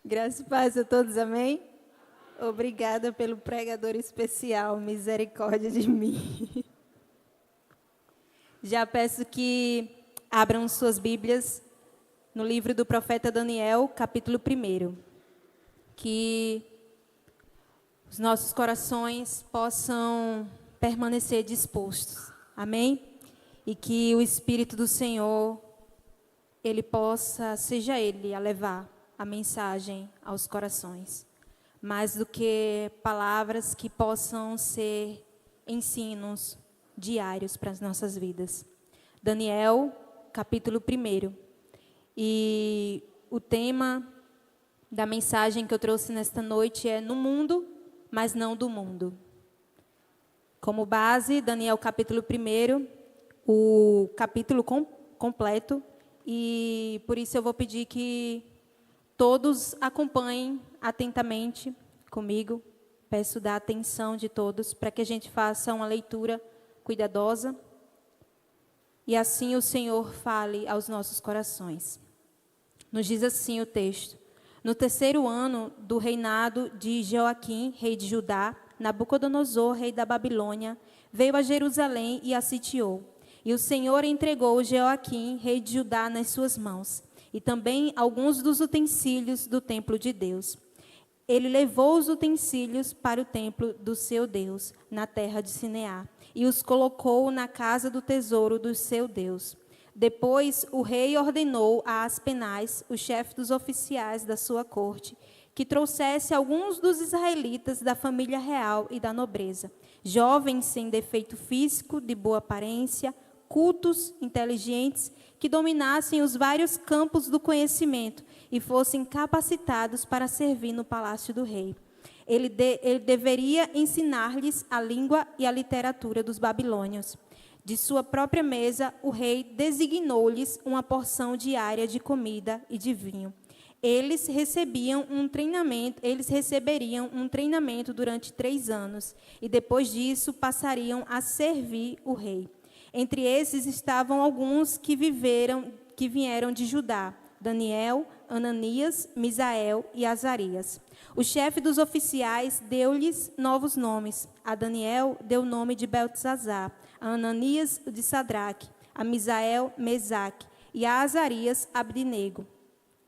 Graças e paz a todos, amém? Obrigada pelo pregador especial, misericórdia de mim. Já peço que abram suas Bíblias no livro do profeta Daniel, capítulo 1. Que os nossos corações possam permanecer dispostos, amém? E que o Espírito do Senhor, seja Ele a levar a mensagem aos corações. Mais do que palavras que possam ser ensinos diários para as nossas vidas. Daniel, capítulo 1. E o tema da mensagem que eu trouxe nesta noite é no mundo, mas não do mundo. Como base, Daniel, capítulo 1, o capítulo completo. E por isso eu vou pedir que todos acompanhem atentamente comigo. Peço da atenção de todos para que a gente faça uma leitura cuidadosa. E assim o Senhor fale aos nossos corações. Nos diz assim o texto: no 3º ano do reinado de Joaquim, rei de Judá, Nabucodonosor, rei da Babilônia, veio a Jerusalém e a sitiou. E o Senhor entregou Joaquim, rei de Judá, nas suas mãos, e também alguns dos utensílios do templo de Deus. Ele levou os utensílios para o templo do seu Deus, na terra de Sinear, e os colocou na casa do tesouro do seu Deus. Depois, o rei ordenou a Aspenaz, o chefe dos oficiais da sua corte, que trouxesse alguns dos israelitas da família real e da nobreza, jovens sem defeito físico, de boa aparência, cultos, inteligentes, que dominassem os vários campos do conhecimento e fossem capacitados para servir no palácio do rei. Ele deveria ensinar-lhes a língua e a literatura dos babilônios. De sua própria mesa, o rei designou-lhes uma porção diária de comida e de vinho. Eles receberiam um treinamento durante 3 anos, e depois disso passariam a servir o rei. Entre esses estavam alguns que vieram de Judá: Daniel, Ananias, Misael e Azarias. O chefe dos oficiais deu-lhes novos nomes. A Daniel deu o nome de Beltesazar, a Ananias de Sadraque, a Misael, Mesaque, e a Azarias, Abdinego.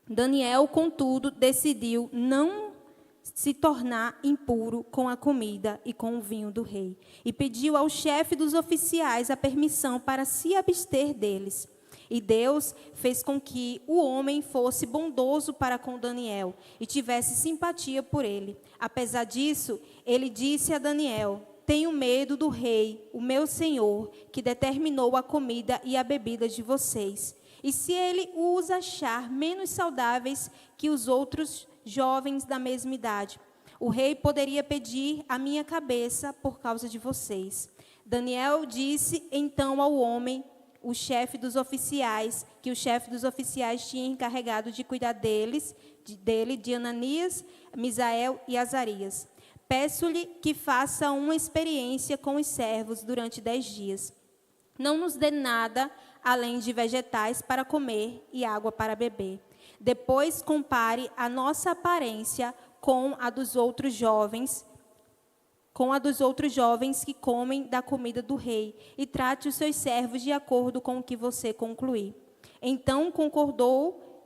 Daniel, contudo, decidiu não se tornar impuro com a comida e com o vinho do rei, e pediu ao chefe dos oficiais a permissão para se abster deles. E Deus fez com que o homem fosse bondoso para com Daniel e tivesse simpatia por ele. Apesar disso, ele disse a Daniel: tenho medo do rei, o meu senhor, que determinou a comida e a bebida de vocês. E se ele os achar menos saudáveis que os outros jovens da mesma idade, o rei poderia pedir a minha cabeça por causa de vocês. Daniel disse então ao homem, o chefe dos oficiais, que o chefe dos oficiais tinha encarregado de cuidar dele, de Ananias, Misael e Azarias: peço-lhe que faça uma experiência com os servos durante 10 dias. Não nos dê nada além de vegetais para comer e água para beber. Depois compare a nossa aparência com a dos outros jovens que comem da comida do rei, e trate os seus servos de acordo com o que você concluir. Então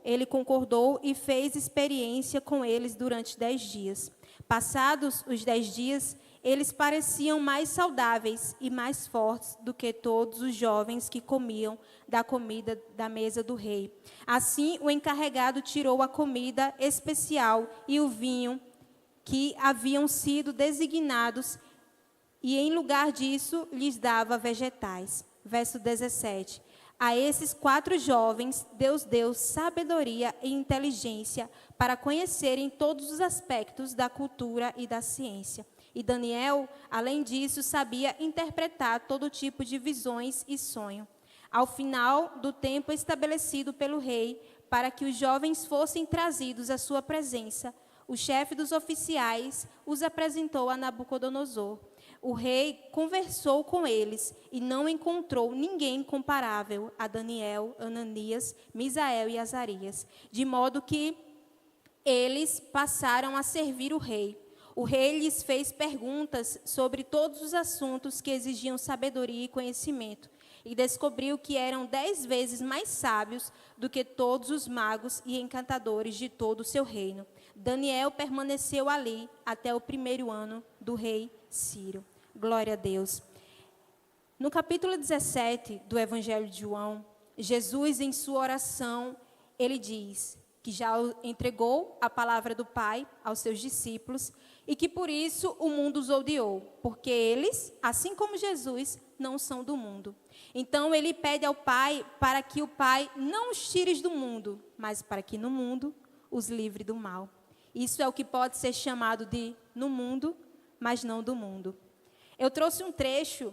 ele concordou e fez experiência com eles durante 10 dias. Passados os 10 dias, eles pareciam mais saudáveis e mais fortes do que todos os jovens que comiam da comida da mesa do rei. Assim, o encarregado tirou a comida especial e o vinho que haviam sido designados, e em lugar disso lhes dava vegetais. Verso 17. A esses 4 jovens, Deus deu sabedoria e inteligência para conhecerem todos os aspectos da cultura e da ciência. E Daniel, além disso, sabia interpretar todo tipo de visões e sonho. Ao final do tempo estabelecido pelo rei, para que os jovens fossem trazidos à sua presença, o chefe dos oficiais os apresentou a Nabucodonosor. O rei conversou com eles e não encontrou ninguém comparável a Daniel, Ananias, Misael e Azarias, de modo que eles passaram a servir o rei. O rei lhes fez perguntas sobre todos os assuntos que exigiam sabedoria e conhecimento, e descobriu que eram 10 vezes mais sábios do que todos os magos e encantadores de todo o seu reino. Daniel permaneceu ali até o 1º ano do rei Ciro. Glória a Deus. No capítulo 17 do Evangelho de João, Jesus, em sua oração, ele diz que já entregou a palavra do Pai aos seus discípulos e que por isso o mundo os odiou, porque eles, assim como Jesus, não são do mundo. Então ele pede ao Pai para que o Pai não os tire do mundo, mas para que no mundo os livre do mal. Isso é o que pode ser chamado de no mundo, mas não do mundo. Eu trouxe um trecho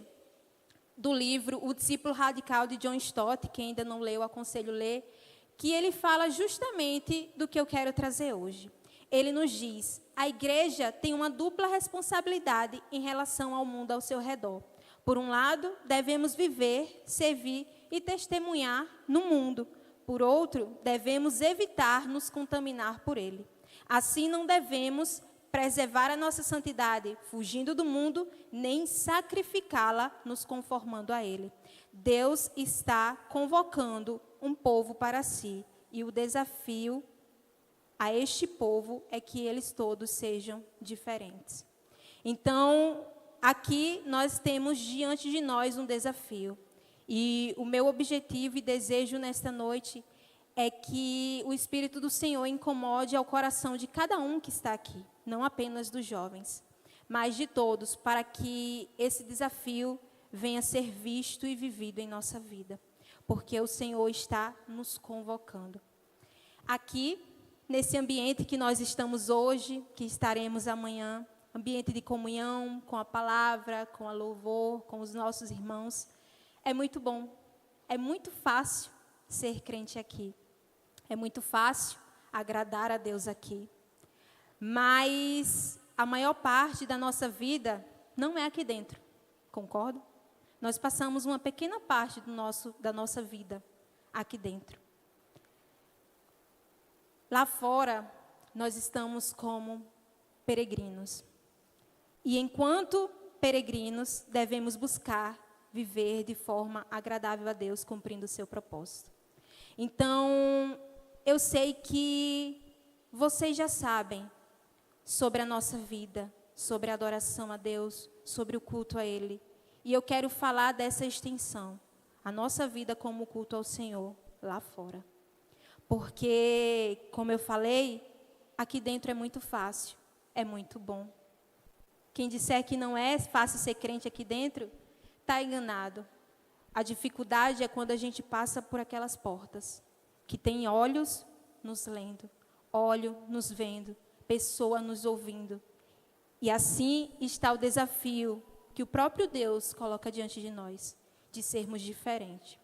do livro O Discípulo Radical, de John Stott. Quem ainda não leu, aconselho ler, que ele fala justamente do que eu quero trazer hoje. Ele nos diz: a igreja tem uma dupla responsabilidade em relação ao mundo ao seu redor. Por um lado, devemos viver, servir e testemunhar no mundo. Por outro, devemos evitar nos contaminar por ele. Assim, não devemos preservar a nossa santidade fugindo do mundo, nem sacrificá-la nos conformando a ele. Deus está convocando um povo para si, e o desafio a este povo é que eles todos sejam diferentes. Então, aqui nós temos diante de nós um desafio. E o meu objetivo e desejo nesta noite é que o Espírito do Senhor incomode ao coração de cada um que está aqui, não apenas dos jovens, mas de todos, para que esse desafio venha ser visto e vivido em nossa vida, porque o Senhor está nos convocando. Aqui, nesse ambiente que nós estamos hoje, que estaremos amanhã, ambiente de comunhão com a palavra, com a louvor, com os nossos irmãos, é muito bom, é muito fácil ser crente aqui, é muito fácil agradar a Deus aqui, mas a maior parte da nossa vida não é aqui dentro, concorda? Nós passamos uma pequena parte da nossa vida aqui dentro. Lá fora, nós estamos como peregrinos. E enquanto peregrinos, devemos buscar viver de forma agradável a Deus, cumprindo o seu propósito. Então, eu sei que vocês já sabem sobre a nossa vida, sobre a adoração a Deus, sobre o culto a Ele. E eu quero falar dessa extensão, a nossa vida como culto ao Senhor, lá fora. Porque, como eu falei, aqui dentro é muito fácil, é muito bom. Quem disser que não é fácil ser crente aqui dentro, está enganado. A dificuldade é quando a gente passa por aquelas portas, que tem olhos nos lendo, olho nos vendo, pessoa nos ouvindo. E assim está o desafio que o próprio Deus coloca diante de nós, de sermos diferentes,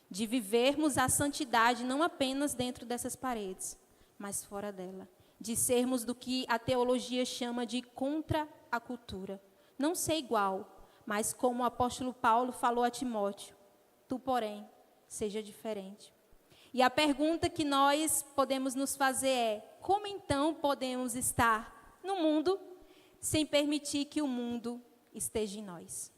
de vivermos a santidade não apenas dentro dessas paredes, mas fora dela, de sermos do que a teologia chama de contra a cultura. Não ser igual, mas como o apóstolo Paulo falou a Timóteo, tu, porém, seja diferente. E a pergunta que nós podemos nos fazer é: como então podemos estar no mundo sem permitir que o mundo esteja em nós?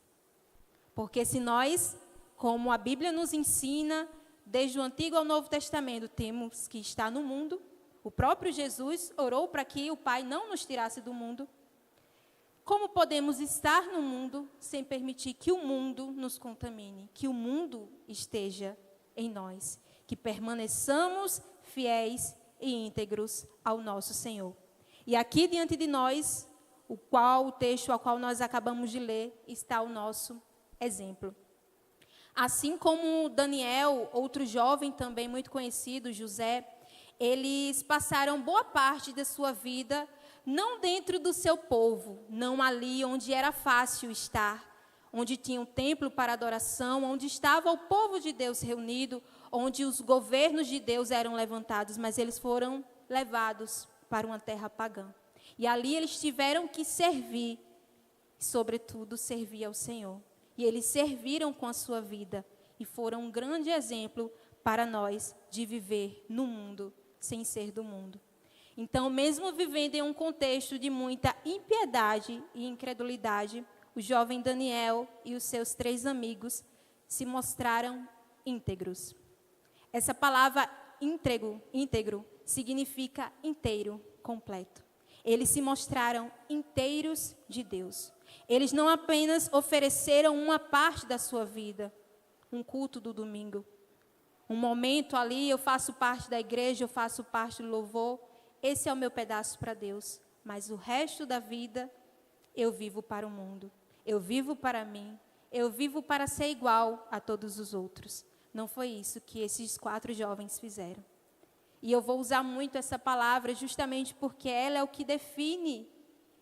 Porque se nós, como a Bíblia nos ensina, desde o Antigo ao Novo Testamento, temos que estar no mundo, o próprio Jesus orou para que o Pai não nos tirasse do mundo. Como podemos estar no mundo sem permitir que o mundo nos contamine, que o mundo esteja em nós, que permaneçamos fiéis e íntegros ao nosso Senhor? E aqui diante de nós, o texto ao qual nós acabamos de ler, está o nosso exemplo. Assim como Daniel, outro jovem também muito conhecido, José, eles passaram boa parte da sua vida não dentro do seu povo, não ali onde era fácil estar, onde tinha um templo para adoração, onde estava o povo de Deus reunido, onde os governos de Deus eram levantados, mas eles foram levados para uma terra pagã. E ali eles tiveram que servir, sobretudo servir ao Senhor. E eles serviram com a sua vida e foram um grande exemplo para nós de viver no mundo sem ser do mundo. Então, mesmo vivendo em um contexto de muita impiedade e incredulidade, o jovem Daniel e os seus 3 amigos se mostraram íntegros. Essa palavra íntegro significa inteiro, completo. Eles se mostraram inteiros de Deus. Eles não apenas ofereceram uma parte da sua vida, um culto do domingo, um momento ali, eu faço parte da igreja, eu faço parte do louvor, esse é o meu pedaço para Deus, mas o resto da vida eu vivo para o mundo, eu vivo para mim, eu vivo para ser igual a todos os outros. Não foi isso que esses 4 jovens fizeram. E eu vou usar muito essa palavra justamente porque ela é o que define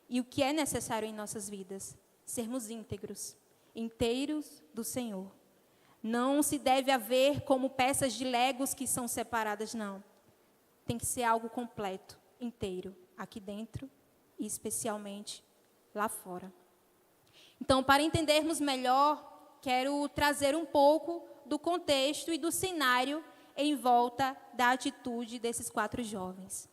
e o que é necessário em nossas vidas. Sermos íntegros, inteiros do Senhor. Não se deve haver como peças de legos que são separadas, não. Tem que ser algo completo, inteiro, aqui dentro e especialmente lá fora. Então, para entendermos melhor, quero trazer um pouco do contexto e do cenário em volta da atitude desses 4 jovens.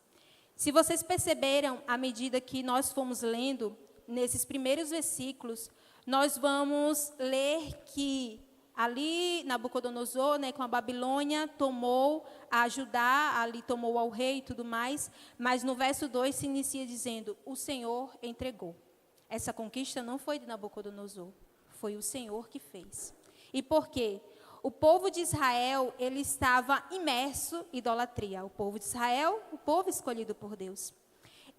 Se vocês perceberam, à medida que nós fomos lendo, nesses primeiros versículos, nós vamos ler que ali Nabucodonosor, com a Babilônia, tomou a Judá, ali tomou ao rei e tudo mais, mas no verso 2 se inicia dizendo, o Senhor entregou. Essa conquista não foi de Nabucodonosor, foi o Senhor que fez. E por quê? O povo de Israel, ele estava imerso em idolatria. O povo de Israel, o povo escolhido por Deus.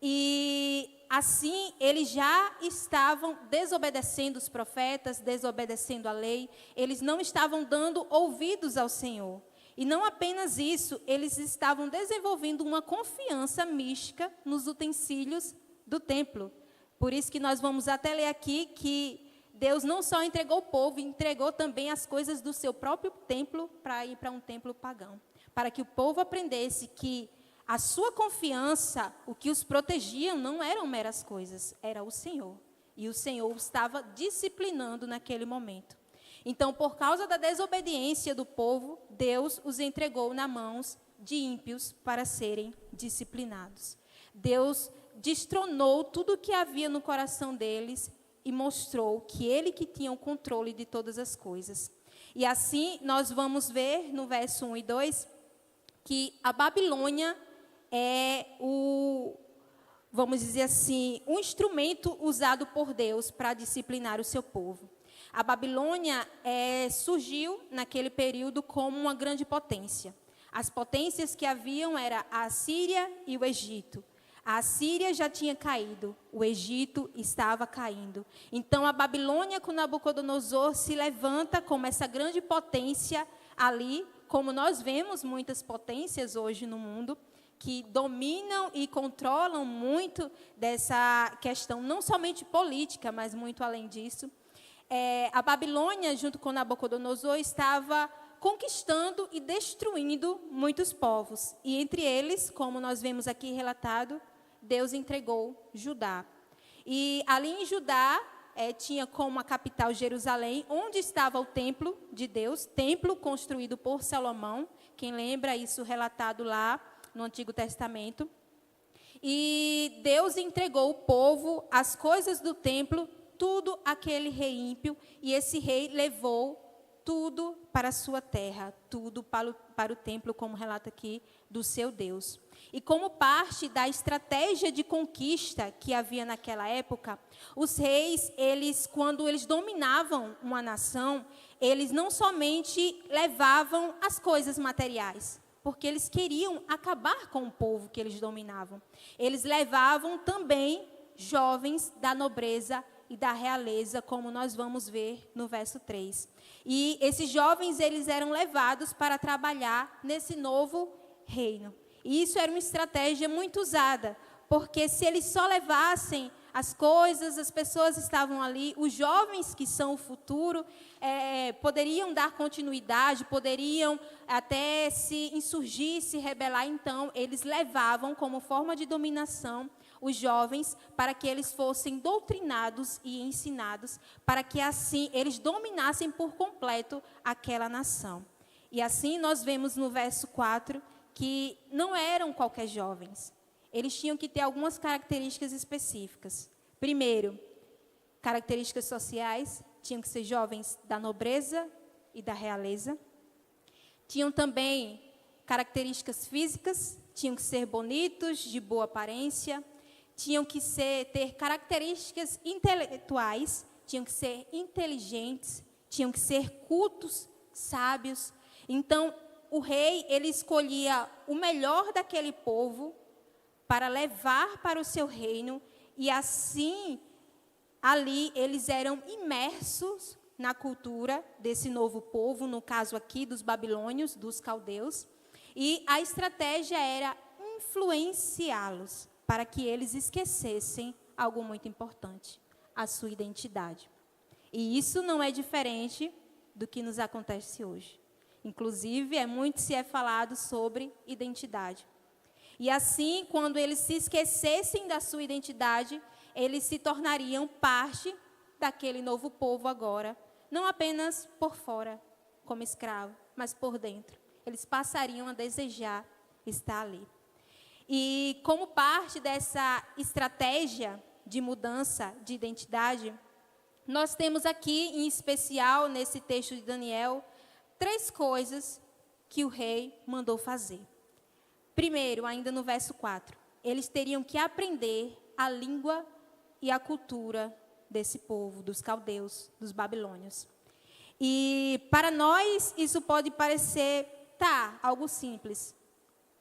E assim, eles já estavam desobedecendo os profetas, desobedecendo a lei. Eles não estavam dando ouvidos ao Senhor. E não apenas isso, eles estavam desenvolvendo uma confiança mística nos utensílios do templo. Por isso que nós vamos até ler aqui que Deus não só entregou o povo, entregou também as coisas do seu próprio templo para ir para um templo pagão. Para que o povo aprendesse que a sua confiança, o que os protegiam, não eram meras coisas, era o Senhor. E o Senhor estava disciplinando naquele momento. Então, por causa da desobediência do povo, Deus os entregou nas mãos de ímpios para serem disciplinados. Deus destronou tudo o que havia no coração deles e mostrou que ele que tinha o controle de todas as coisas. E assim, nós vamos ver no verso 1 e 2, que a Babilônia é vamos dizer assim, um instrumento usado por Deus para disciplinar o seu povo. A Babilônia surgiu naquele período como uma grande potência. As potências que haviam eram a Assíria e o Egito. A Assíria já tinha caído, o Egito estava caindo. Então, a Babilônia com Nabucodonosor se levanta como essa grande potência ali, como nós vemos muitas potências hoje no mundo, que dominam e controlam muito dessa questão, não somente política, mas muito além disso. A Babilônia, junto com Nabucodonosor, estava conquistando e destruindo muitos povos. E entre eles, como nós vemos aqui relatado, Deus entregou Judá. E ali em Judá, tinha como a capital Jerusalém, onde estava o templo de Deus, templo construído por Salomão. Quem lembra isso relatado lá no Antigo Testamento. E Deus entregou o povo, as coisas do templo, tudo aquele rei ímpio. E esse rei levou tudo para a sua terra, tudo para o templo, como relata aqui, do seu Deus. E como parte da estratégia de conquista que havia naquela época, os reis, quando eles dominavam uma nação, eles não somente levavam as coisas materiais, porque eles queriam acabar com o povo que eles dominavam. Eles levavam também jovens da nobreza e da realeza, como nós vamos ver no verso 3. E esses jovens, eles eram levados para trabalhar nesse novo reino. E isso era uma estratégia muito usada, porque se eles só levassem as coisas, as pessoas estavam ali, os jovens que são o futuro, poderiam dar continuidade, poderiam até se insurgir, se rebelar. Então, eles levavam como forma de dominação os jovens para que eles fossem doutrinados e ensinados, para que assim eles dominassem por completo aquela nação. E assim nós vemos no verso 4 que não eram qualquer jovens. eles tinham que ter algumas características específicas. Primeiro, características sociais, tinham que ser jovens da nobreza e da realeza. Tinham também características físicas, tinham que ser bonitos, de boa aparência, tinham que ter características intelectuais, tinham que ser inteligentes, tinham que ser cultos, sábios. Então, o rei, ele escolhia o melhor daquele povo para levar para o seu reino, e assim, ali, eles eram imersos na cultura desse novo povo, no caso aqui dos babilônios, dos caldeus, e a estratégia era influenciá-los para que eles esquecessem algo muito importante, a sua identidade. E isso não é diferente do que nos acontece hoje. Inclusive, muito se é falado sobre identidade. E assim, quando eles se esquecessem da sua identidade, eles se tornariam parte daquele novo povo agora, não apenas por fora, como escravo, mas por dentro. Eles passariam a desejar estar ali. E como parte dessa estratégia de mudança de identidade, nós temos aqui, em especial, nesse texto de Daniel, 3 coisas que o rei mandou fazer. Primeiro, ainda no verso 4, eles teriam que aprender a língua e a cultura desse povo, dos caldeus, dos babilônios. E para nós isso pode parecer, algo simples.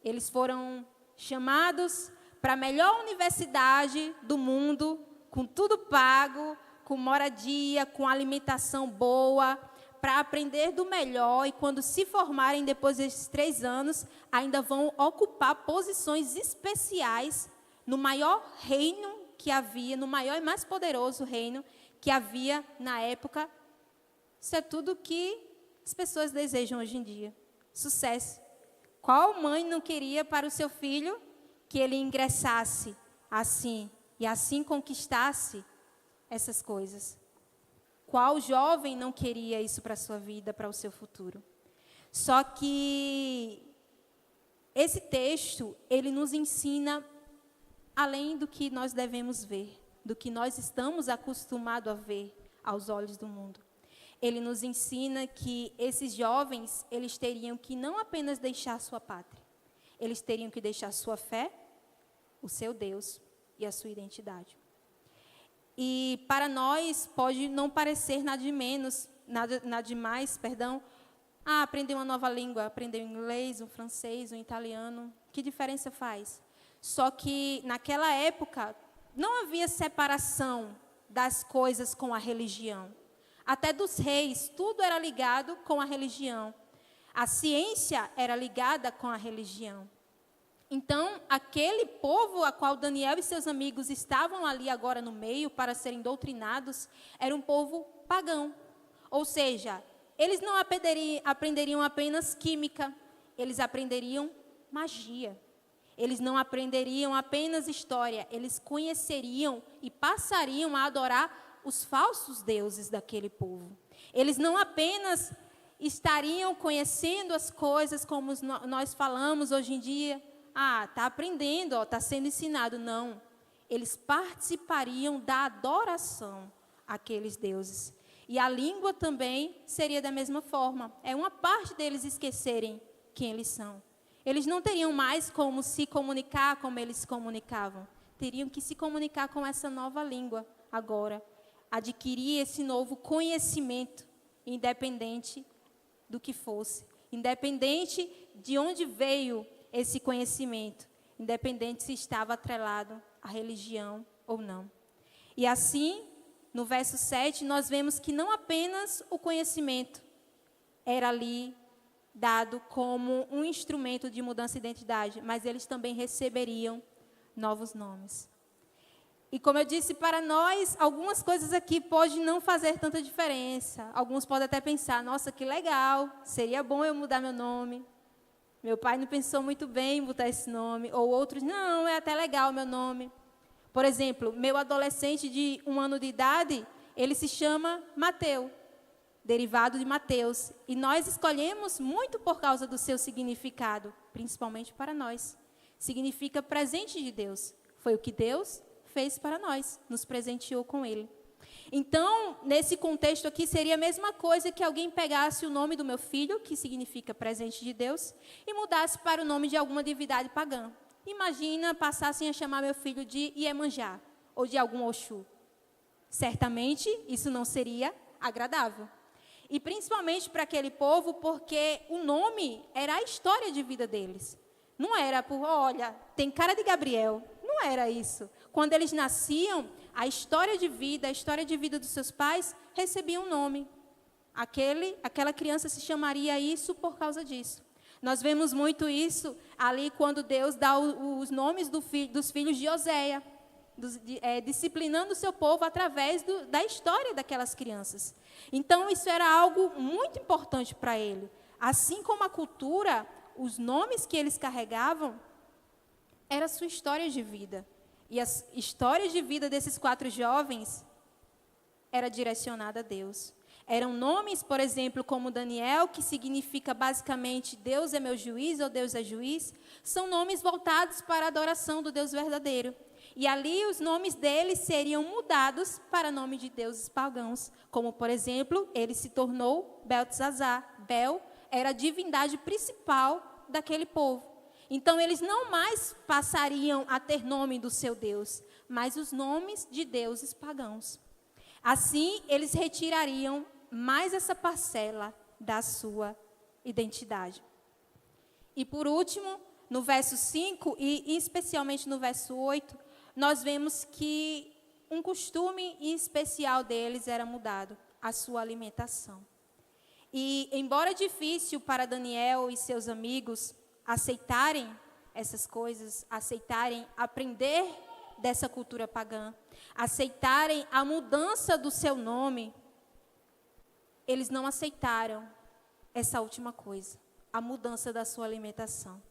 Eles foram chamados para a melhor universidade do mundo, com tudo pago, com moradia, com alimentação boa, para aprender do melhor, e quando se formarem depois desses 3 anos, ainda vão ocupar posições especiais no maior reino que havia, no maior e mais poderoso reino que havia na época. Isso é tudo que as pessoas desejam hoje em dia. Sucesso. Qual mãe não queria para o seu filho que ele ingressasse assim e assim conquistasse essas coisas? Qual jovem não queria isso para a sua vida, para o seu futuro? Só que esse texto, ele nos ensina além do que nós devemos ver, do que nós estamos acostumados a ver aos olhos do mundo. Ele nos ensina que esses jovens, eles teriam que não apenas deixar sua pátria, eles teriam que deixar sua fé, o seu Deus e a sua identidade. E para nós pode não parecer nada demais, aprender uma nova língua, aprender o inglês, o francês, o italiano, que diferença faz? Só que naquela época não havia separação das coisas com a religião. Até dos reis, tudo era ligado com a religião. A ciência era ligada com a religião. Então, aquele povo a qual Daniel e seus amigos estavam ali agora no meio para serem doutrinados, era um povo pagão. Ou seja, eles não aprenderiam apenas química, eles aprenderiam magia. Eles não aprenderiam apenas história, eles conheceriam e passariam a adorar os falsos deuses daquele povo. Eles não apenas estariam conhecendo as coisas como nós falamos hoje em dia, está aprendendo, está sendo ensinado. Não, eles participariam da adoração àqueles deuses. E a língua também seria da mesma forma. É uma parte deles esquecerem quem eles são. Eles não teriam mais como se comunicar como eles se comunicavam. Teriam que se comunicar com essa nova língua agora. Adquirir esse novo conhecimento, independente do que fosse. Independente de onde veio esse conhecimento. Independente se estava atrelado à religião ou não. E assim, no verso 7, nós vemos que não apenas o conhecimento era ali dado como um instrumento de mudança de identidade, mas eles também receberiam novos nomes. E como eu disse, para nós, algumas coisas aqui podem não fazer tanta diferença. Alguns podem até pensar, nossa, que legal, seria bom eu mudar meu nome. Meu pai não pensou muito bem em botar esse nome. Ou outros, não, é até legal meu nome. Por exemplo, meu adolescente de 1 ano de idade, ele se chama Mateus, derivado de Mateus. E nós escolhemos muito por causa do seu significado, principalmente para nós. significa presente de Deus. Foi o que Deus fez para nós, nos presenteou com ele. Então, nesse contexto aqui, seria a mesma coisa que alguém pegasse o nome do meu filho, que significa presente de Deus, e mudasse para o nome de alguma divindade pagã. Imagina passassem a chamar meu filho de Iemanjá, ou de algum Oxu. Certamente, isso não seria agradável. E principalmente para aquele povo, porque o nome era a história de vida deles. Não era por, olha, tem cara de Gabriel. Não era isso. Quando eles nasciam, a história de vida dos seus pais recebia um nome. Aquela criança se chamaria isso por causa disso. Nós vemos muito isso ali quando Deus dá os nomes dos filhos de Oséia, disciplinando o seu povo através da história daquelas crianças. Então, isso era algo muito importante para ele. Assim como a cultura, os nomes que eles carregavam, era a sua história de vida. E as histórias de vida desses 4 jovens era direcionada a Deus. Eram nomes, por exemplo, como Daniel, que significa basicamente Deus é meu juiz ou Deus é juiz. São nomes voltados para a adoração do Deus verdadeiro. E ali os nomes deles seriam mudados para nome de deuses pagãos. Como, por exemplo, ele se tornou Beltesazar. Bel era a divindade principal daquele povo. Então, eles não mais passariam a ter nome do seu Deus, mas os nomes de deuses pagãos. Assim, eles retirariam mais essa parcela da sua identidade. E, por último, no verso 5, e especialmente no verso 8, nós vemos que um costume especial deles era mudado, a sua alimentação. E, embora difícil para Daniel e seus amigos aceitarem essas coisas, aceitarem aprender dessa cultura pagã, aceitarem a mudança do seu nome, eles não aceitaram essa última coisa, a mudança da sua alimentação.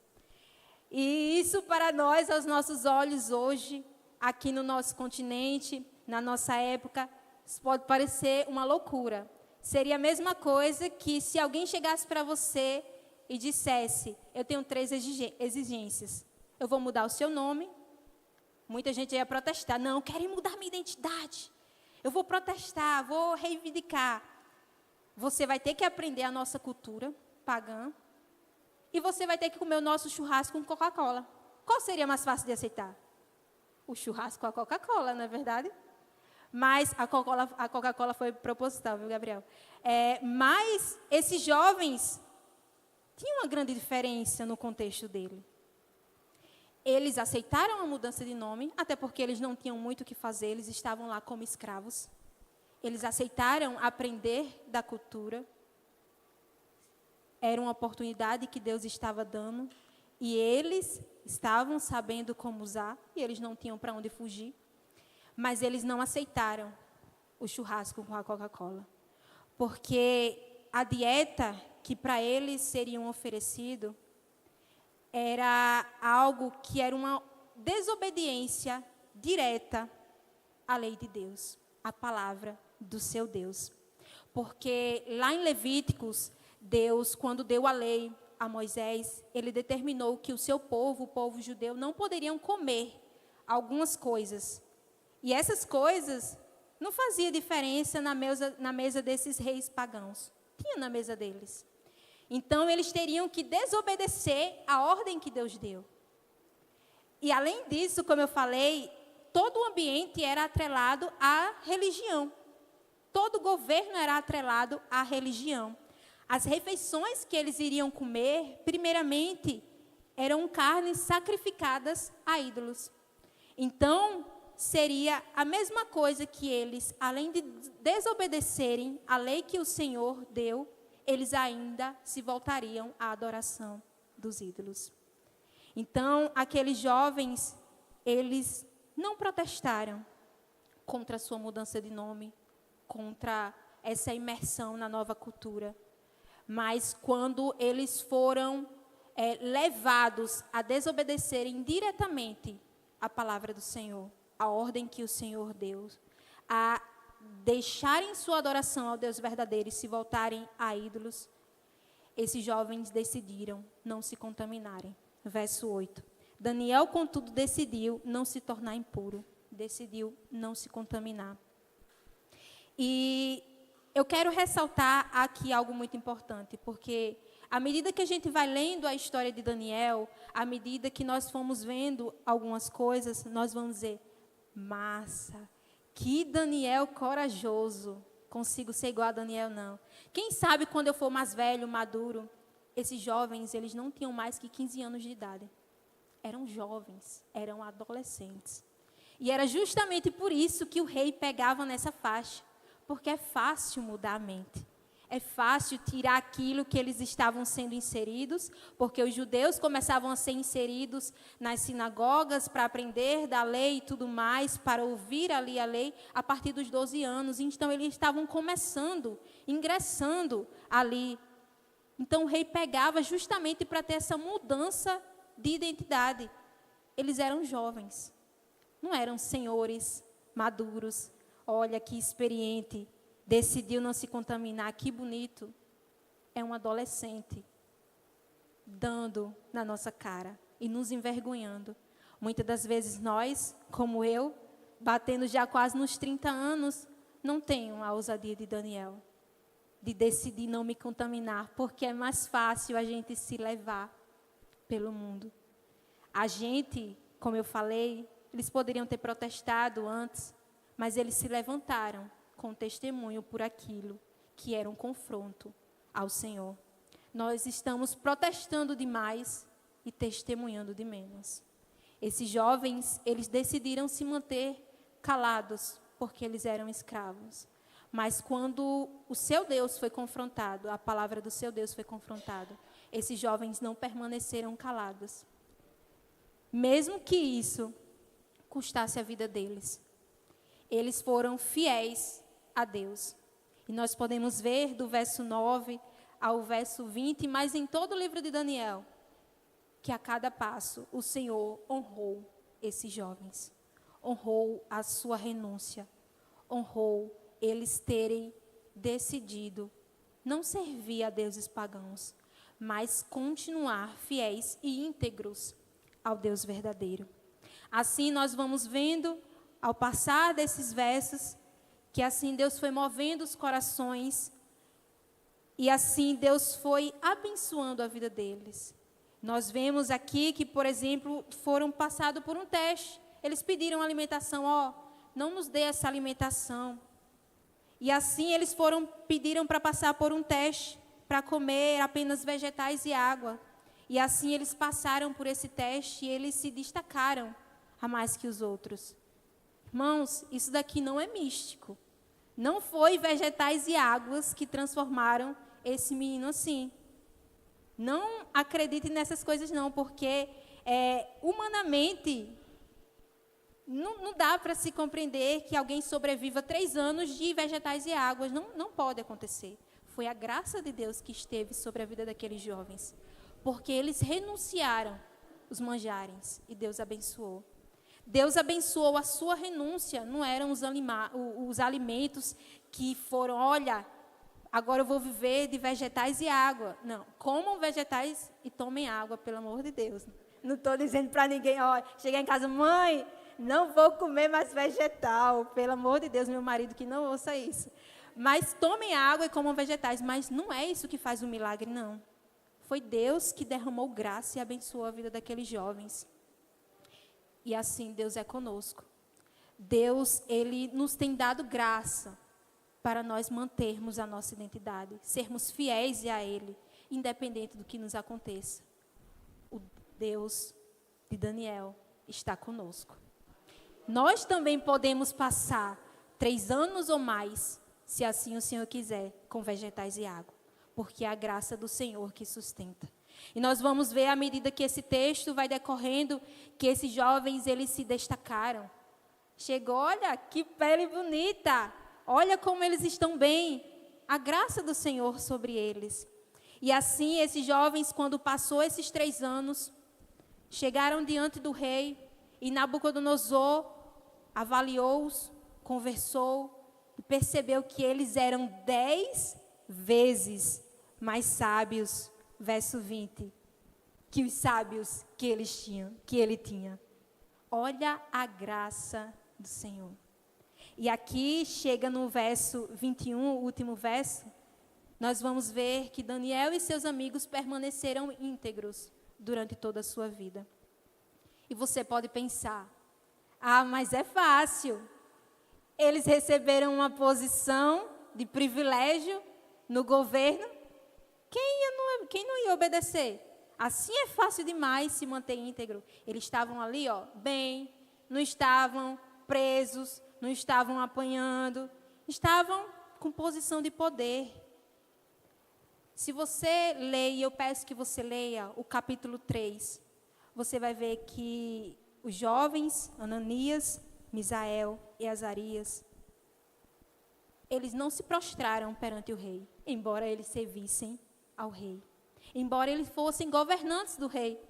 E isso para nós, aos nossos olhos hoje, aqui no nosso continente, na nossa época, isso pode parecer uma loucura. Seria a mesma coisa que se alguém chegasse para você e dissesse, eu tenho 3 exigências. Eu vou mudar o seu nome. Muita gente ia protestar. Não, querem mudar minha identidade. Eu vou protestar, vou reivindicar. Você vai ter que aprender a nossa cultura pagã. E você vai ter que comer o nosso churrasco com Coca-Cola. Qual seria mais fácil de aceitar? O churrasco com a Coca-Cola, não é verdade? Mas a Coca-Cola foi proposital, viu, Gabriel? Mas esses jovens tinham uma grande diferença no contexto dele. Eles aceitaram a mudança de nome, até porque eles não tinham muito o que fazer, eles estavam lá como escravos. Eles aceitaram aprender da cultura. Era uma oportunidade que Deus estava dando. E eles estavam sabendo como usar, e eles não tinham para onde fugir. Mas eles não aceitaram o churrasco com a Coca-Cola. Porque a dieta que para eles seriam oferecido era algo que era uma desobediência direta à lei de Deus, à palavra do seu Deus. Porque lá em Levíticos, Deus, quando deu a lei a Moisés, ele determinou que o seu povo, o povo judeu, não poderiam comer algumas coisas. E essas coisas não faziam diferença na mesa desses reis pagãos. Tinha na mesa deles. Então, eles teriam que desobedecer a ordem que Deus deu. E, além disso, como eu falei, todo o ambiente era atrelado à religião. Todo o governo era atrelado à religião. As refeições que eles iriam comer, primeiramente, eram carnes sacrificadas a ídolos. Então, seria a mesma coisa que eles, além de desobedecerem a lei que o Senhor deu, eles ainda se voltariam à adoração dos ídolos. Então, aqueles jovens, eles não protestaram contra a sua mudança de nome, contra essa imersão na nova cultura. Mas quando eles foram levados a desobedecerem diretamente a palavra do Senhor, a ordem que o Senhor deu, a deixarem sua adoração ao Deus verdadeiro e se voltarem a ídolos, esses jovens decidiram não se contaminarem. Verso 8. Daniel, contudo, decidiu não se tornar impuro, decidiu não se contaminar. E eu quero ressaltar aqui algo muito importante, porque à medida que a gente vai lendo a história de Daniel, à medida que nós fomos vendo algumas coisas, nós vamos dizer, massa, que Daniel corajoso, consigo ser igual a Daniel não. Quem sabe quando eu for mais velho, maduro, esses jovens, eles não tinham mais que 15 anos de idade. Eram jovens, eram adolescentes. E era justamente por isso que o rei pegava nessa faixa, porque é fácil mudar a mente. É fácil tirar aquilo que eles estavam sendo inseridos, porque os judeus começavam a ser inseridos nas sinagogas para aprender da lei e tudo mais, para ouvir ali a lei a partir dos 12 anos. Então, eles estavam começando, ingressando ali. Então, o rei pegava justamente para ter essa mudança de identidade. Eles eram jovens, não eram senhores maduros. Olha que experiente, decidiu não se contaminar, que bonito. É um adolescente dando na nossa cara e nos envergonhando. Muitas das vezes nós, como eu, batendo já quase nos 30 anos, não tenho a ousadia de Daniel, de decidir não me contaminar, porque é mais fácil a gente se levar pelo mundo. A gente, como eu falei, eles poderiam ter protestado antes, mas eles se levantaram com testemunho por aquilo que era um confronto ao Senhor. Nós estamos protestando demais e testemunhando de menos. Esses jovens, eles decidiram se manter calados, porque eles eram escravos. Mas quando o seu Deus foi confrontado, a palavra do seu Deus foi confrontada, esses jovens não permaneceram calados. Mesmo que isso custasse a vida deles. Eles foram fiéis a Deus. E nós podemos ver do verso 9 ao verso 20, mas em todo o livro de Daniel, que a cada passo o Senhor honrou esses jovens. Honrou a sua renúncia. Honrou eles terem decidido não servir a deuses pagãos, mas continuar fiéis e íntegros ao Deus verdadeiro. Assim nós vamos vendo, ao passar desses versos, que assim Deus foi movendo os corações e assim Deus foi abençoando a vida deles. Nós vemos aqui que, por exemplo, foram passados por um teste. Eles pediram alimentação, não nos dê essa alimentação. E assim eles pediram para passar por um teste, para comer apenas vegetais e água. E assim eles passaram por esse teste e eles se destacaram a mais que os outros. Irmãos, isso daqui não é místico. Não foi vegetais e águas que transformaram esse menino assim. Não acredite nessas coisas não, porque humanamente não dá para se compreender que alguém sobreviva 3 anos de vegetais e águas. Não pode acontecer. Foi a graça de Deus que esteve sobre a vida daqueles jovens. Porque eles renunciaram os manjares e Deus abençoou. Deus abençoou a sua renúncia, não eram os alimentos que foram, olha, agora eu vou viver de vegetais e água. Não, comam vegetais e tomem água, pelo amor de Deus. Não estou dizendo para ninguém, chegar em casa, mãe, não vou comer mais vegetal, pelo amor de Deus, meu marido que não ouça isso. Mas tomem água e comam vegetais, mas não é isso que faz o milagre, não. Foi Deus que derramou graça e abençoou a vida daqueles jovens. E assim Deus é conosco. Deus, Ele nos tem dado graça para nós mantermos a nossa identidade, sermos fiéis a Ele, independente do que nos aconteça. O Deus de Daniel está conosco. Nós também podemos passar 3 anos ou mais, se assim o Senhor quiser, com vegetais e água, porque é a graça do Senhor que sustenta. E nós vamos ver, à medida que esse texto vai decorrendo, que esses jovens, eles se destacaram. Chegou, olha, que pele bonita. Olha como eles estão bem. A graça do Senhor sobre eles. E assim, esses jovens, quando passou esses 3 anos, chegaram diante do rei. E Nabucodonosor avaliou-os, conversou e percebeu que eles eram 10 vezes mais sábios. Verso 20, que os sábios que ele tinha. Olha a graça do Senhor. E aqui chega no verso 21, o último verso, nós vamos ver que Daniel e seus amigos permaneceram íntegros durante toda a sua vida. E você pode pensar, mas é fácil. Eles receberam uma posição de privilégio no governo. Quem não ia obedecer? Assim é fácil demais se manter íntegro. Eles estavam ali, bem, não estavam presos, não estavam apanhando, estavam com posição de poder. Se você ler, e eu peço que você leia o capítulo 3, você vai ver que os jovens, Ananias, Misael e Azarias, eles não se prostraram perante o rei, embora eles servissem ao rei. Embora eles fossem governantes do rei.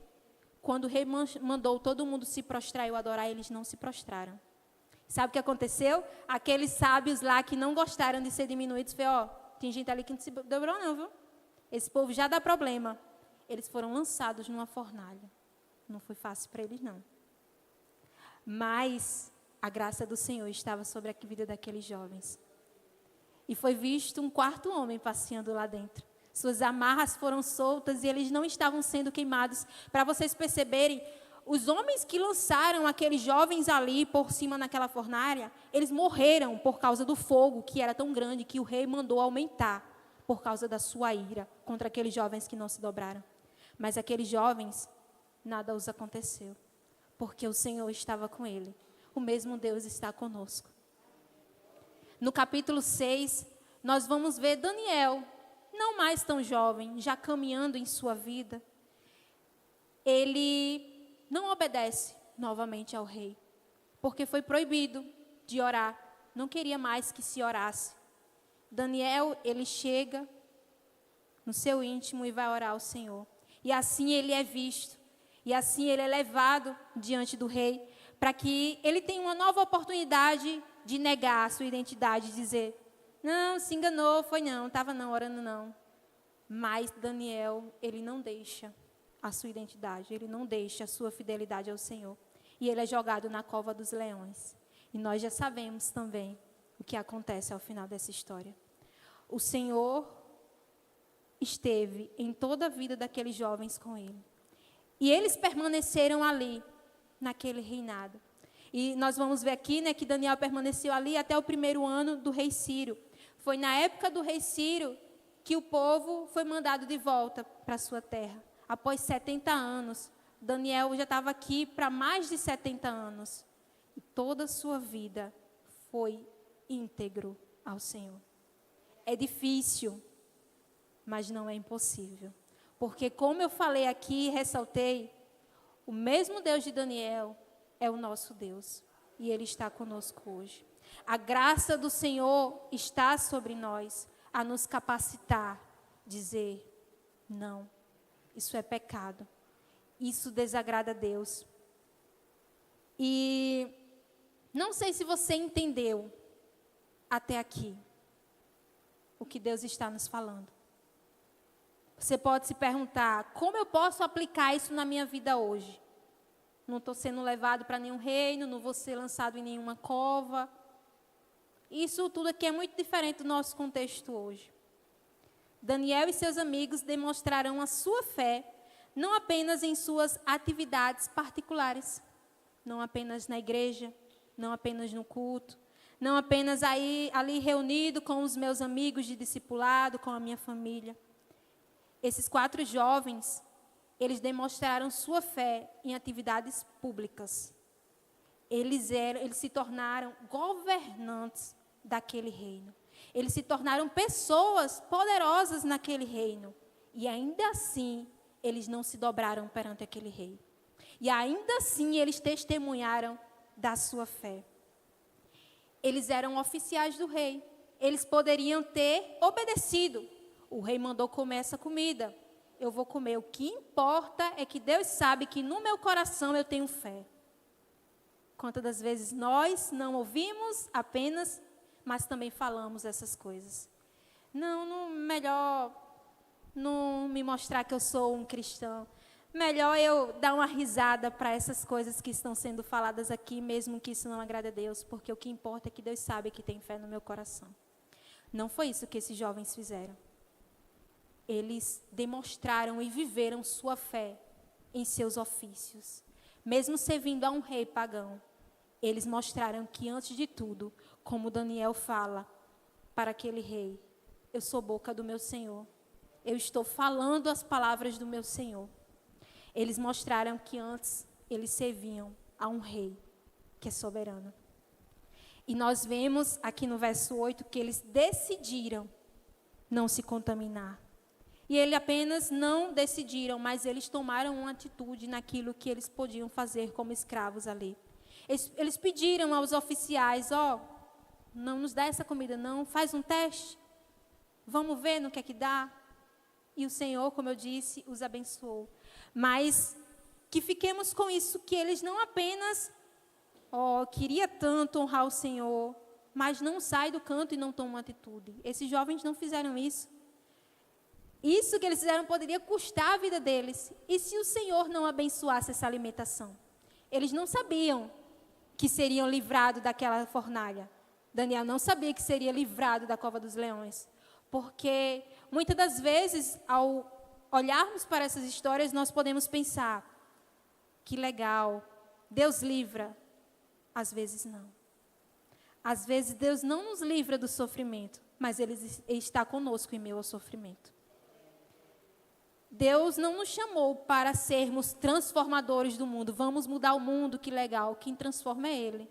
Quando o rei mandou todo mundo se prostrar e o adorar, eles não se prostraram. Sabe o que aconteceu? Aqueles sábios lá que não gostaram de ser diminuídos, tem gente ali que não se dobrou não, viu? Esse povo já dá problema. Eles foram lançados numa fornalha. Não foi fácil para eles, não. Mas a graça do Senhor estava sobre a vida daqueles jovens. E foi visto um quarto homem passeando lá dentro. Suas amarras foram soltas e eles não estavam sendo queimados. Para vocês perceberem, os homens que lançaram aqueles jovens ali por cima naquela fornalha, eles morreram por causa do fogo, que era tão grande que o rei mandou aumentar por causa da sua ira contra aqueles jovens que não se dobraram. Mas aqueles jovens, nada os aconteceu, porque o Senhor estava com ele. O mesmo Deus está conosco. No capítulo 6, nós vamos ver Daniel, não mais tão jovem, já caminhando em sua vida. Ele não obedece novamente ao rei, porque foi proibido de orar. Não queria mais que se orasse. Daniel, ele chega no seu íntimo e vai orar ao Senhor. E assim ele é visto. E assim ele é levado diante do rei, para que ele tenha uma nova oportunidade de negar a sua identidade, de dizer, não, se enganou, foi não, estava não, orando não. Mas Daniel, ele não deixa a sua identidade, ele não deixa a sua fidelidade ao Senhor. E ele é jogado na cova dos leões. E nós já sabemos também o que acontece ao final dessa história. O Senhor esteve em toda a vida daqueles jovens com ele. E eles permaneceram ali, naquele reinado. E nós vamos ver aqui, que Daniel permaneceu ali até o 1º ano do rei Ciro. Foi na época do rei Ciro que o povo foi mandado de volta para a sua terra. Após 70 anos, Daniel já estava aqui para mais de 70 anos. E toda a sua vida foi íntegro ao Senhor. É difícil, mas não é impossível. Porque, como eu falei aqui e ressaltei, o mesmo Deus de Daniel é o nosso Deus. E Ele está conosco hoje. A graça do Senhor está sobre nós, a nos capacitar, dizer, não, isso é pecado. Isso desagrada a Deus. E não sei se você entendeu até aqui o que Deus está nos falando. Você pode se perguntar, como eu posso aplicar isso na minha vida hoje? Não estou sendo levado para nenhum reino, não vou ser lançado em nenhuma cova. Isso tudo aqui é muito diferente do nosso contexto hoje. Daniel e seus amigos demonstrarão a sua fé, não apenas em suas atividades particulares, não apenas na igreja, não apenas no culto, não apenas ali reunido com os meus amigos de discipulado, com a minha família. Esses 4 jovens, eles demonstraram sua fé em atividades públicas. Eles se tornaram governantes daquele reino. Eles se tornaram pessoas poderosas naquele reino. E ainda assim, eles não se dobraram perante aquele rei. E ainda assim, eles testemunharam da sua fé. Eles eram oficiais do rei. Eles poderiam ter obedecido. O rei mandou comer essa comida. Eu vou comer. O que importa é que Deus sabe que no meu coração eu tenho fé. Quantas das vezes nós não ouvimos apenas, mas também falamos essas coisas. Melhor não me mostrar que eu sou um cristão. melhor eu dar uma risada para essas coisas que estão sendo faladas aqui, mesmo que isso não agrade a Deus, porque o que importa é que Deus sabe que tem fé no meu coração. Não foi isso que esses jovens fizeram. Eles demonstraram e viveram sua fé em seus ofícios. Mesmo servindo a um rei pagão, eles mostraram que, antes de tudo, como Daniel fala para aquele rei, eu sou boca do meu Senhor. Eu estou falando as palavras do meu Senhor. Eles mostraram que antes eles serviam a um rei que é soberano. E nós vemos aqui no verso 8 que eles decidiram não se contaminar. E eles apenas não decidiram, mas eles tomaram uma atitude naquilo que eles podiam fazer como escravos ali. Eles pediram aos oficiais, não nos dá essa comida não, faz um teste, vamos ver no que é que dá. E o Senhor, como eu disse, os abençoou. Mas que fiquemos com isso, que eles não apenas, queria tanto honrar o Senhor, mas não sai do canto e não tomam atitude. Esses jovens não fizeram isso. Isso que eles fizeram poderia custar a vida deles. E se o Senhor não abençoasse essa alimentação? Eles não sabiam que seriam livrados daquela fornalha. Daniel não sabia que seria livrado da cova dos leões. Porque muitas das vezes, ao olharmos para essas histórias, nós podemos pensar, que legal, Deus livra. Às vezes não. Às vezes Deus não nos livra do sofrimento, mas Ele está conosco em meio ao sofrimento. Deus não nos chamou para sermos transformadores do mundo. Vamos mudar o mundo, que legal. Quem transforma é Ele.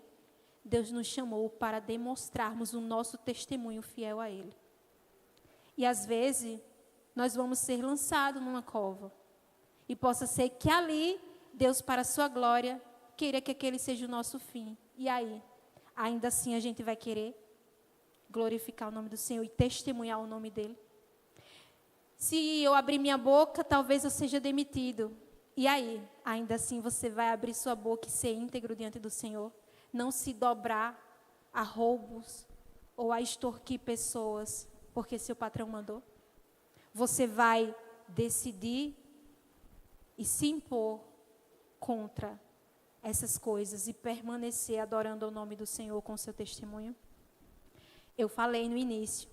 Deus nos chamou para demonstrarmos o nosso testemunho fiel a Ele. E às vezes, nós vamos ser lançados numa cova. E possa ser que ali, Deus, para a sua glória, queira que aquele seja o nosso fim. E aí, ainda assim a gente vai querer glorificar o nome do Senhor e testemunhar o nome dEle. Se eu abrir minha boca, talvez eu seja demitido. E aí, ainda assim você vai abrir sua boca e ser íntegro diante do Senhor? Não se dobrar a roubos ou a extorquir pessoas, porque seu patrão mandou? Você vai decidir e se impor contra essas coisas e permanecer adorando o nome do Senhor com seu testemunho? Eu falei no início,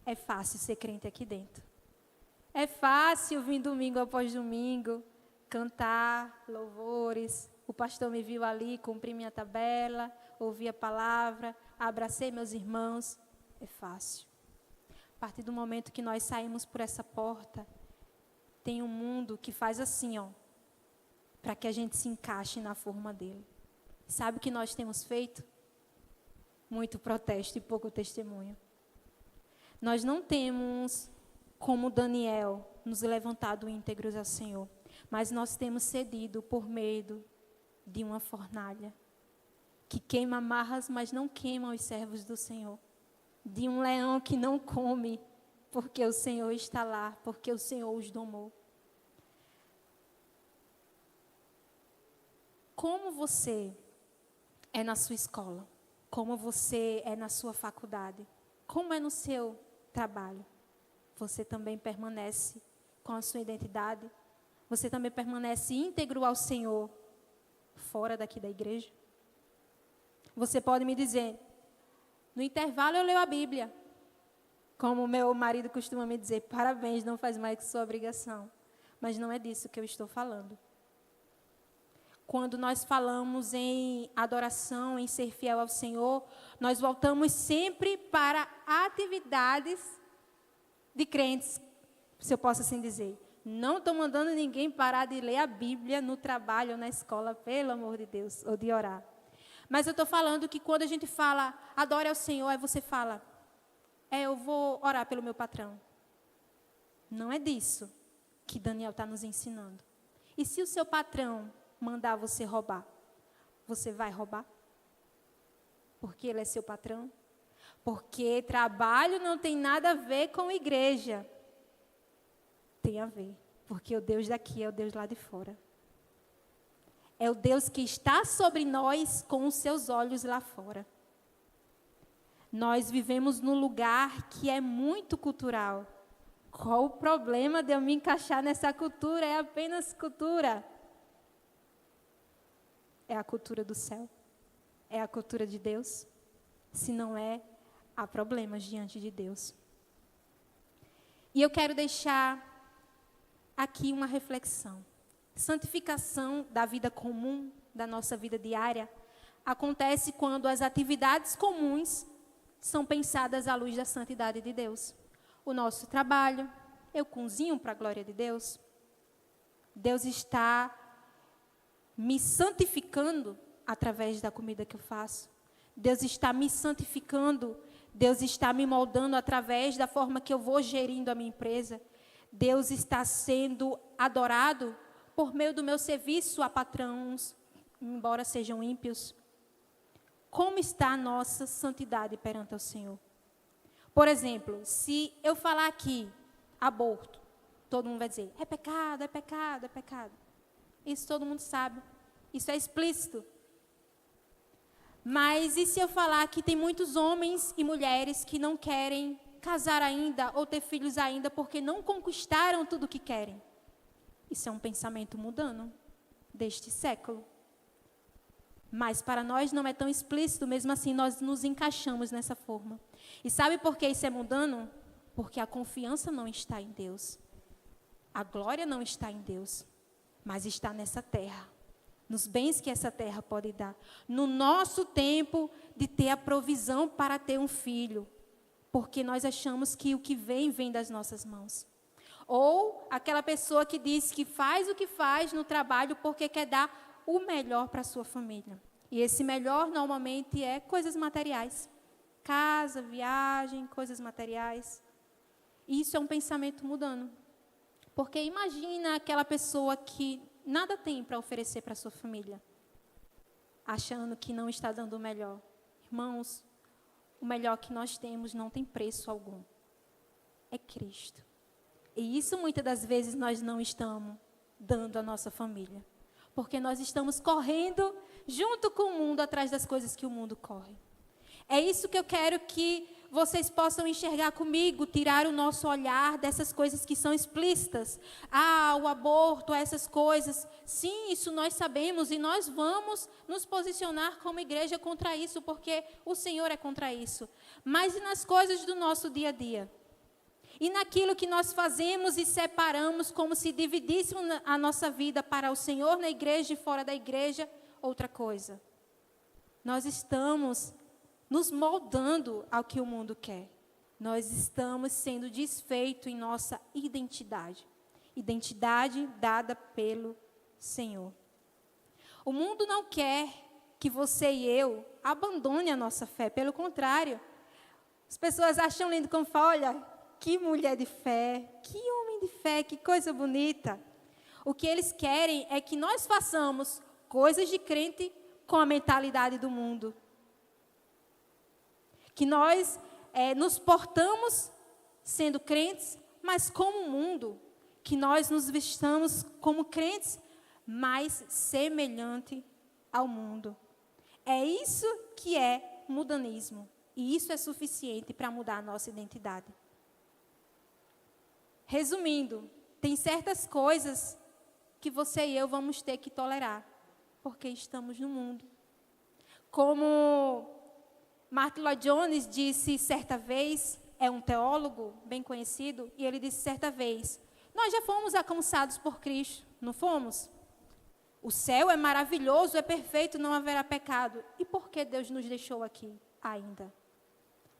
é fácil ser crente aqui dentro. É fácil vir domingo após domingo, cantar louvores. O pastor me viu ali, cumpri minha tabela, ouvi a palavra, abracei meus irmãos. É fácil. A partir do momento que nós saímos por essa porta, tem um mundo que faz assim, para que a gente se encaixe na forma dele. Sabe o que nós temos feito? Muito protesto e pouco testemunho. Nós não temos, como Daniel, nos levantado íntegros ao Senhor, mas nós temos cedido por medo de uma fornalha que queima amarras, mas não queima os servos do Senhor. De um leão que não come, porque o Senhor está lá, porque o Senhor os domou. Como você é na sua escola? Como você é na sua faculdade? Como é no seu trabalho? Você também permanece com a sua identidade? Você também permanece íntegro ao Senhor fora daqui da igreja? Você pode me dizer, no intervalo eu leio a Bíblia. Como meu marido costuma me dizer, parabéns, não faz mais que sua obrigação. Mas não é disso que eu estou falando. Quando nós falamos em adoração, em ser fiel ao Senhor, nós voltamos sempre para atividades de crentes, se eu posso assim dizer. Não estou mandando ninguém parar de ler a Bíblia no trabalho ou na escola, pelo amor de Deus, ou de orar. Mas eu estou falando que quando a gente fala, adore ao Senhor, aí você fala, eu vou orar pelo meu patrão. Não é disso que Daniel está nos ensinando. E se o seu patrão mandar você roubar, você vai roubar? Porque ele é seu patrão? Porque trabalho não tem nada a ver com igreja. Tem a ver, porque o Deus daqui é o Deus lá de fora. É o Deus que está sobre nós com os seus olhos lá fora. Nós vivemos num lugar que é muito cultural. Qual o problema de eu me encaixar nessa cultura? É apenas cultura. É a cultura do céu. É a cultura de Deus. Se não é, há problemas diante de Deus. E eu quero deixar aqui uma reflexão. Santificação da vida comum, da nossa vida diária, acontece quando as atividades comuns são pensadas à luz da santidade de Deus. O nosso trabalho, eu cozinho para a glória de Deus. Deus está me santificando através da comida que eu faço. Deus está me santificando, Deus está me moldando através da forma que eu vou gerindo a minha empresa. Deus está sendo adorado por meio do meu serviço a patrões, embora sejam ímpios. Como está a nossa santidade perante o Senhor? Por exemplo, se eu falar aqui, aborto, todo mundo vai dizer, é pecado, é pecado, é pecado. Isso todo mundo sabe. Isso é explícito. Mas e se eu falar que tem muitos homens e mulheres que não querem casar ainda ou ter filhos ainda porque não conquistaram tudo o que querem? Isso é um pensamento mundano deste século. Mas para nós não é tão explícito, mesmo assim nós nos encaixamos nessa forma. E sabe por que isso é mundano? Porque a confiança não está em Deus. A glória não está em Deus, mas está nessa terra. Nos bens que essa terra pode dar. No nosso tempo de ter a provisão para ter um filho. Porque nós achamos que o que vem, vem das nossas mãos. Ou aquela pessoa que diz que faz o que faz no trabalho porque quer dar o melhor para a sua família. E esse melhor normalmente é coisas materiais. Casa, viagem, coisas materiais. E isso é um pensamento mundano. Porque imagina aquela pessoa que nada tem para oferecer para a sua família, achando que não está dando o melhor. Irmãos, o melhor que nós temos não tem preço algum. É Cristo. E isso muitas das vezes nós não estamos dando à nossa família. Porque nós estamos correndo junto com o mundo atrás das coisas que o mundo corre. É isso que eu quero que vocês possam enxergar comigo, tirar o nosso olhar dessas coisas que são explícitas. O aborto, essas coisas. Sim, isso nós sabemos e nós vamos nos posicionar como igreja contra isso, porque o Senhor é contra isso. Mas e nas coisas do nosso dia a dia? E naquilo que nós fazemos e separamos como se dividíssemos a nossa vida para o Senhor na igreja e fora da igreja, outra coisa. Nós estamos nos moldando ao que o mundo quer. Nós estamos sendo desfeitos em nossa identidade. Identidade dada pelo Senhor. O mundo não quer que você e eu abandone a nossa fé. Pelo contrário, as pessoas acham lindo como fala, olha, que mulher de fé, que homem de fé, que coisa bonita. O que eles querem é que nós façamos coisas de crente com a mentalidade do mundo. Que nós nos portamos sendo crentes, mas como o mundo. Que nós nos vestamos como crentes, mas semelhante ao mundo. É isso que é mundanismo. E isso é suficiente para mudar a nossa identidade. Resumindo, tem certas coisas que você e eu vamos ter que tolerar, porque estamos no mundo. Como Martin Lloyd Jones disse certa vez, é um teólogo bem conhecido, e ele disse certa vez, nós já fomos alcançados por Cristo, não fomos? O céu é maravilhoso, é perfeito, não haverá pecado. E por que Deus nos deixou aqui ainda?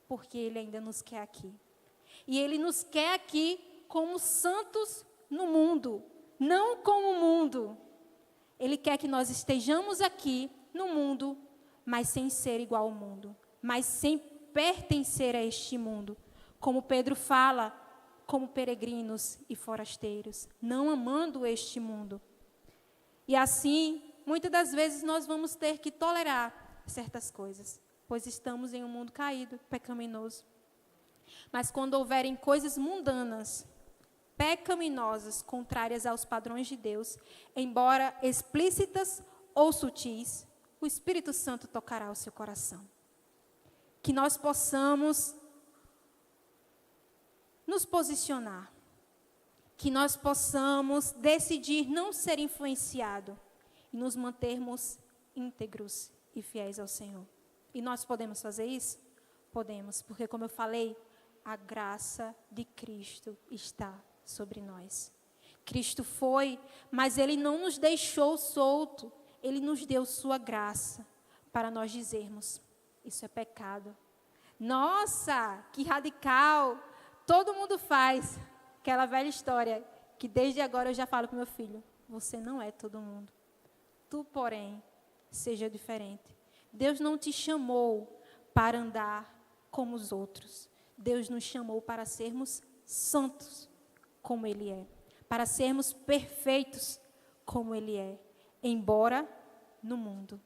Porque Ele ainda nos quer aqui. E Ele nos quer aqui como santos no mundo, não como o mundo. Ele quer que nós estejamos aqui no mundo, mas sem ser igual ao mundo, mas sem pertencer a este mundo. Como Pedro fala, como peregrinos e forasteiros, não amando este mundo. E assim, muitas das vezes nós vamos ter que tolerar certas coisas, pois estamos em um mundo caído, pecaminoso. Mas quando houverem coisas mundanas, pecaminosas, contrárias aos padrões de Deus, embora explícitas ou sutis, o Espírito Santo tocará o seu coração. Que nós possamos nos posicionar que nós possamos decidir não ser influenciados e nos mantermos íntegros e fiéis ao Senhor. E nós podemos fazer isso? Podemos, porque como eu falei, a graça de Cristo está sobre nós. Cristo foi, mas Ele não nos deixou solto. Ele nos deu sua graça para nós dizermos, isso é pecado. Nossa, que radical! Todo mundo faz. Aquela velha história que desde agora eu já falo para o meu filho. Você não é todo mundo. Tu, porém, seja diferente. Deus não te chamou para andar como os outros. Deus nos chamou para sermos santos como Ele é. Para sermos perfeitos como Ele é. Embora no mundo.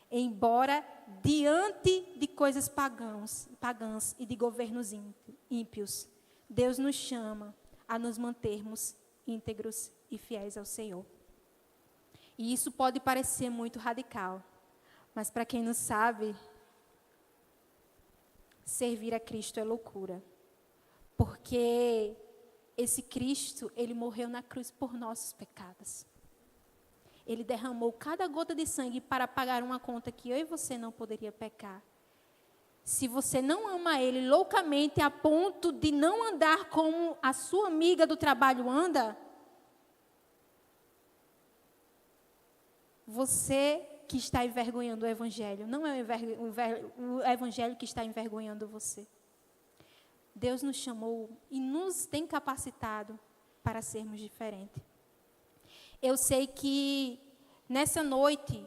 Embora diante de coisas pagãs e de governos ímpios. Deus nos chama a nos mantermos íntegros e fiéis ao Senhor. E isso pode parecer muito radical, mas para quem não sabe, servir a Cristo é loucura. Porque esse Cristo, Ele morreu na cruz por nossos pecados. Ele derramou cada gota de sangue para pagar uma conta que eu e você não poderia pecar. Se você não ama Ele loucamente a ponto de não andar como a sua amiga do trabalho anda, você que está envergonhando o Evangelho, não é o Evangelho que está envergonhando você. Deus nos chamou e nos tem capacitado para sermos diferentes. Eu sei que nessa noite,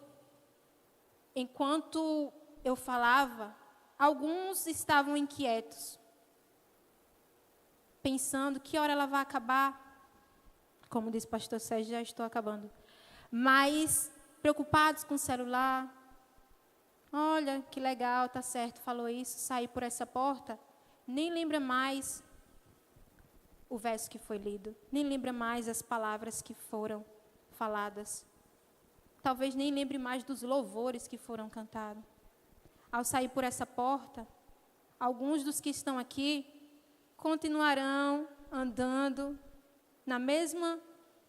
enquanto eu falava, alguns estavam inquietos, pensando que hora ela vai acabar. Como disse o pastor Sérgio, já estou acabando. Mas preocupados com o celular. Olha, que legal, tá certo, falou isso, saí por essa porta. Nem lembra mais o verso que foi lido. Nem lembra mais as palavras que foram faladas. Talvez nem lembre mais dos louvores que foram cantados. Ao sair por essa porta, alguns dos que estão aqui continuarão andando na mesma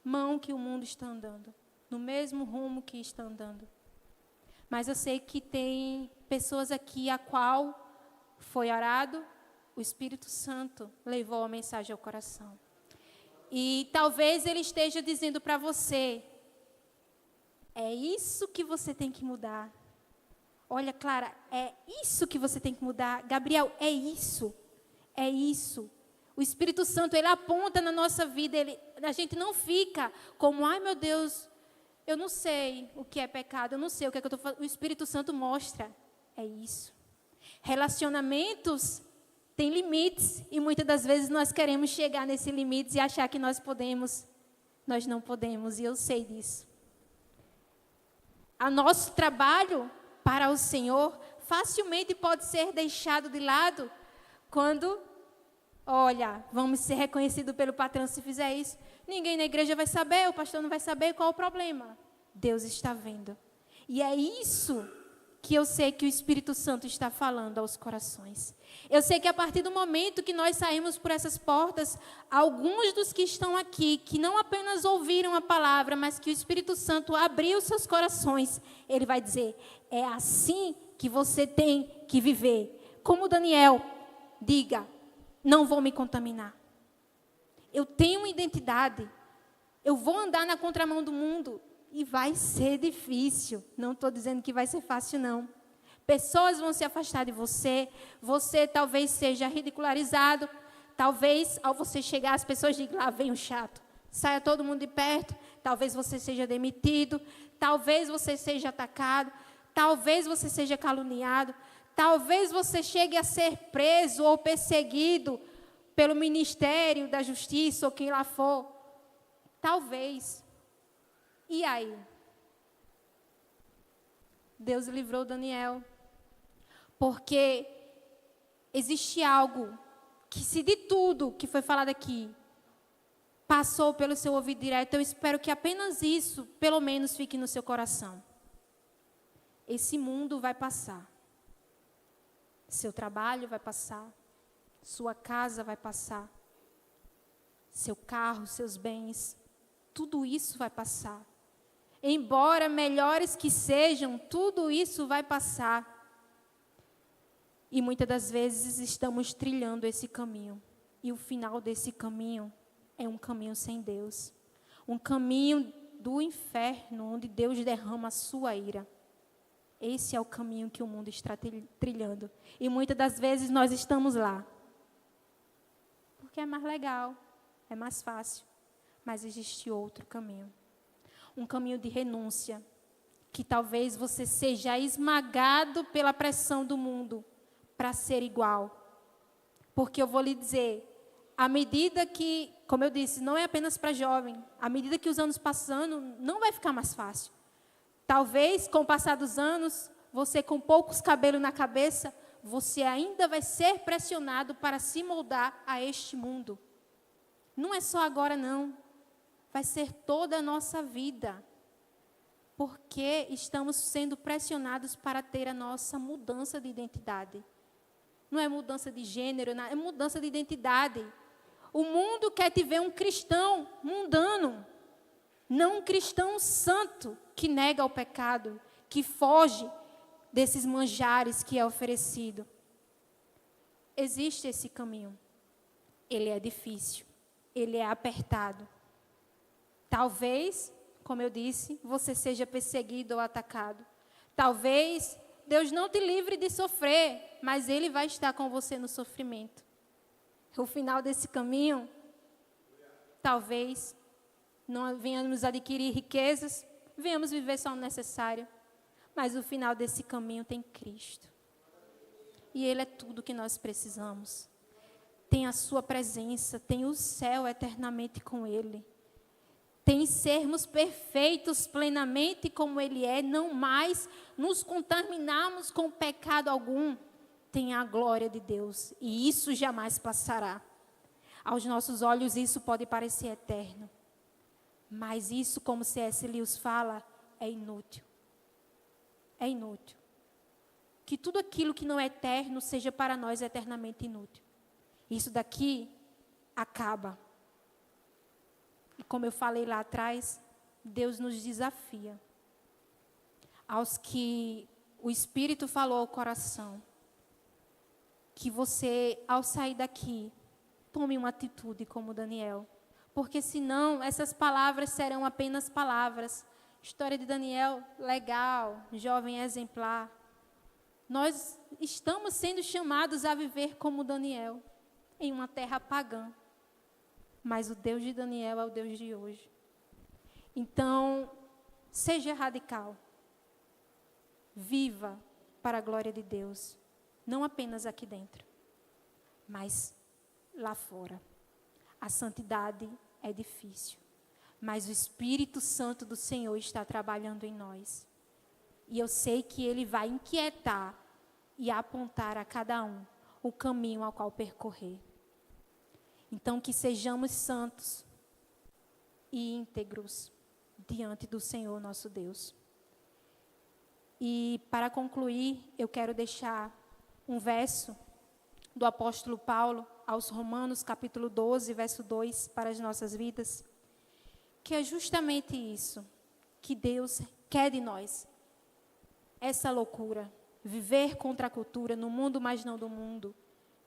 mão que o mundo está andando, no mesmo rumo que está andando. Mas eu sei que tem pessoas aqui a qual foi orado, o Espírito Santo levou a mensagem ao coração. E talvez ele esteja dizendo para você, é isso que você tem que mudar. Olha, Clara, é isso que você tem que mudar. Gabriel, é isso. É isso. O Espírito Santo, ele aponta na nossa vida. A gente não fica como, ai meu Deus, eu não sei o que é pecado, eu não sei o que é que eu estou fazendo. O Espírito Santo mostra. É isso. Relacionamentos têm limites. E muitas das vezes nós queremos chegar nesse limite e achar que nós podemos. Nós não podemos, e eu sei disso. O nosso trabalho para o Senhor facilmente pode ser deixado de lado quando, olha, vamos ser reconhecidos pelo patrão se fizer isso. Ninguém na igreja vai saber, o pastor não vai saber qual o problema. Deus está vendo. E é isso que eu sei que o Espírito Santo está falando aos corações. Eu sei que a partir do momento que nós saímos por essas portas, alguns dos que estão aqui, que não apenas ouviram a palavra, mas que o Espírito Santo abriu seus corações, ele vai dizer, é assim que você tem que viver. Como Daniel, diga, não vou me contaminar. Eu tenho uma identidade, eu vou andar na contramão do mundo e vai ser difícil. Não estou dizendo que vai ser fácil, não. Pessoas vão se afastar de você, você talvez seja ridicularizado, talvez ao você chegar as pessoas digam, lá vem o chato, saia todo mundo de perto, talvez você seja demitido, talvez você seja atacado, talvez você seja caluniado, talvez você chegue a ser preso ou perseguido pelo Ministério da Justiça ou quem lá for. Talvez. E aí? Deus livrou Daniel. Porque existe algo que, se de tudo que foi falado aqui passou pelo seu ouvido direto, eu espero que apenas isso, pelo menos, fique no seu coração. Esse mundo vai passar. Seu trabalho vai passar. Sua casa vai passar. seu carro, seus bens, tudo isso vai passar. Embora melhores que sejam, tudo isso vai passar. E muitas das vezes estamos trilhando esse caminho. E o final desse caminho é um caminho sem Deus. Um caminho do inferno, onde Deus derrama a sua ira. Esse é o caminho que o mundo está trilhando. E muitas das vezes nós estamos lá. Porque é mais legal, é mais fácil. Mas existe outro caminho. Um caminho de renúncia. Que talvez você seja esmagado pela pressão do mundo para ser igual. Porque eu vou lhe dizer, à medida que, como eu disse, não é apenas para jovem, à medida que os anos passando, não vai ficar mais fácil. Talvez, com o passar dos anos, você com poucos cabelos na cabeça, você ainda vai ser pressionado para se moldar a este mundo. Não é só agora, não. Vai ser toda a nossa vida. Porque estamos sendo pressionados para ter a nossa mudança de identidade. Não é mudança de gênero, é mudança de identidade. O mundo quer te ver um cristão mundano, não um cristão santo que nega o pecado, que foge desses manjares que é oferecido. Existe esse caminho. Ele é difícil, ele é apertado. Talvez, como eu disse, você seja perseguido ou atacado. Talvez Deus não te livre de sofrer, mas Ele vai estar com você no sofrimento. O final desse caminho, talvez não venhamos adquirir riquezas, venhamos viver só o necessário, mas o final desse caminho tem Cristo. E Ele é tudo que nós precisamos. Tem a sua presença, tem o céu eternamente com Ele. Tem sermos perfeitos plenamente como Ele é, não mais nos contaminarmos com pecado algum. Tem a glória de Deus e isso jamais passará. Aos nossos olhos isso pode parecer eterno, mas isso, como C.S. Lewis fala, é inútil. É inútil. Que tudo aquilo que não é eterno seja para nós eternamente inútil. Isso daqui acaba. E como eu falei lá atrás, Deus nos desafia. Aos que o Espírito falou ao coração, que você, ao sair daqui, tome uma atitude como Daniel. Porque senão, essas palavras serão apenas palavras. História de Daniel, legal, jovem exemplar. Nós estamos sendo chamados a viver como Daniel, em uma terra pagã. Mas o Deus de Daniel é o Deus de hoje. Então, seja radical. Viva para a glória de Deus. Não apenas aqui dentro, mas lá fora. A santidade é difícil, mas o Espírito Santo do Senhor está trabalhando em nós. E eu sei que Ele vai inquietar e apontar a cada um o caminho ao qual percorrer. Então, que sejamos santos e íntegros diante do Senhor nosso Deus. E, para concluir, eu quero deixar um verso do apóstolo Paulo aos Romanos, capítulo 12, verso 2, para as nossas vidas, que é justamente isso, que Deus quer de nós. Essa loucura, viver contra a cultura, no mundo, mas não do mundo.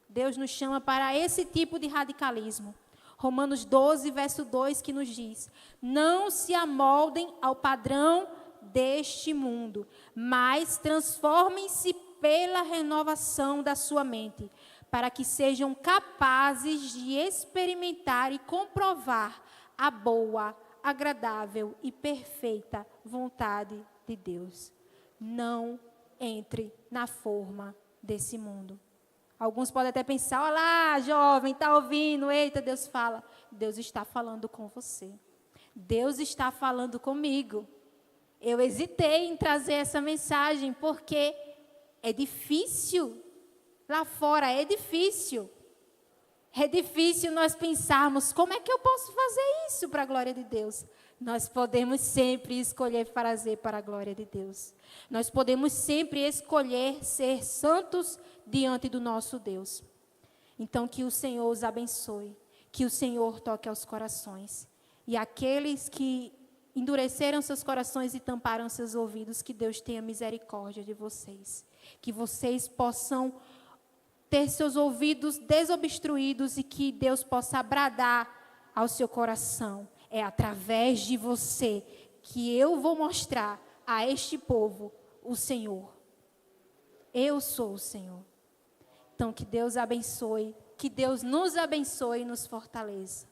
Deus nos chama para esse tipo de radicalismo. Romanos 12, verso 2, que nos diz: não se amoldem ao padrão deste mundo, mas transformem-se pela renovação da sua mente, para que sejam capazes de experimentar e comprovar a boa, agradável e perfeita vontade de Deus. Não entre na forma desse mundo. Alguns podem até pensar: olha lá, jovem, está ouvindo? Eita, Deus fala. Deus está falando com você. Deus está falando comigo. Eu hesitei em trazer essa mensagem, porque é difícil. Lá fora é difícil. É difícil nós pensarmos: como é que eu posso fazer isso para a glória de Deus? Nós podemos sempre escolher fazer para a glória de Deus. Nós podemos sempre escolher ser santos diante do nosso Deus. Então, que o Senhor os abençoe. que o Senhor toque aos corações. E aqueles que endureceram seus corações e tamparam seus ouvidos, que Deus tenha misericórdia de vocês. Que vocês possam ter seus ouvidos desobstruídos e que Deus possa bradar ao seu coração. É através de você que eu vou mostrar a este povo o Senhor. Eu sou o Senhor. Então, que Deus abençoe, que Deus nos abençoe e nos fortaleça.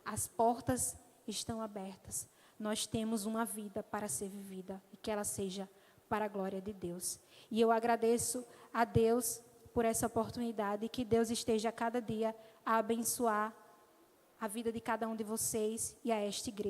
As portas estão abertas. Nós temos uma vida para ser vivida e que ela seja para a glória de Deus. E eu agradeço a Deus por essa oportunidade e que Deus esteja a cada dia a abençoar a vida de cada um de vocês e a esta igreja.